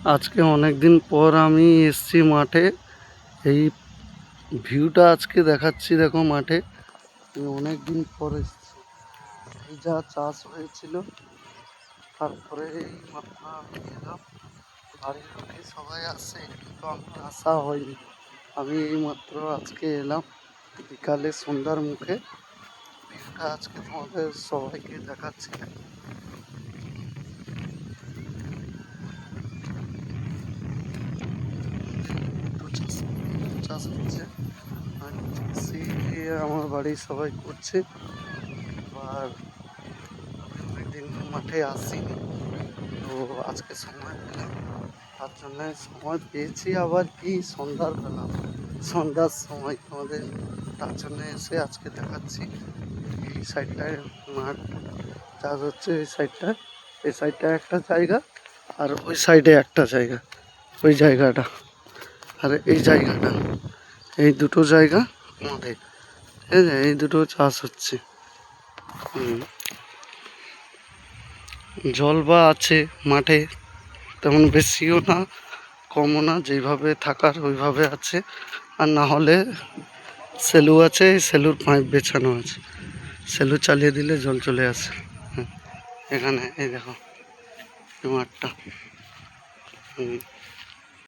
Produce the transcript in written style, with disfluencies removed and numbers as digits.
আজকে অনেক দিন পর আমি এসছি মাঠে। এই ভিউটা আজকে দেখাচ্ছি, দেখো মাঠে অনেক দিন পর এসছি। এই যা চাষ হয়েছিল, তারপরে এই মাত্র আমি এলাম। বাড়ির লোকে সবাই আসে, কিন্তু আমার আসা হয়নি। আমি এই মাত্র আজকে এলাম বিকালে সন্ধ্যার মুখে। ভিউটা আজকে তোমাদের সবাইকে দেখাচ্ছি। চাষ হচ্ছে, আমার বাড়ির সবাই করছে। আর আমি অনেকদিন মাঠে আসিনি, তো আজকে সময় পেলাম, তার জন্য সময় পেয়েছি। আবার কি সন্ধ্যার সময় তোমাদের, তার জন্য এসে আজকে দেখাচ্ছি। এই সাইডটায় মাঠ চাষ হচ্ছে, এই সাইডটায় একটা জায়গা, আর ওই সাইডে একটা জায়গা, ওই জায়গাটা আর এই জায়গাটা, এই দুটো জায়গা আমাদের। ঠিক আছে, এই দুটো চাষ হচ্ছে। জল বা আছে মাঠে, তেমন বেশিও না কমও না, যেইভাবে থাকার ওইভাবে আছে। আর না হলে সেলু আছে, সেলুর পাইপ বেছানো আছে, সেলু চালিয়ে দিলে জল চলে আসে। এখানে এই দেখো এই মাঠটা।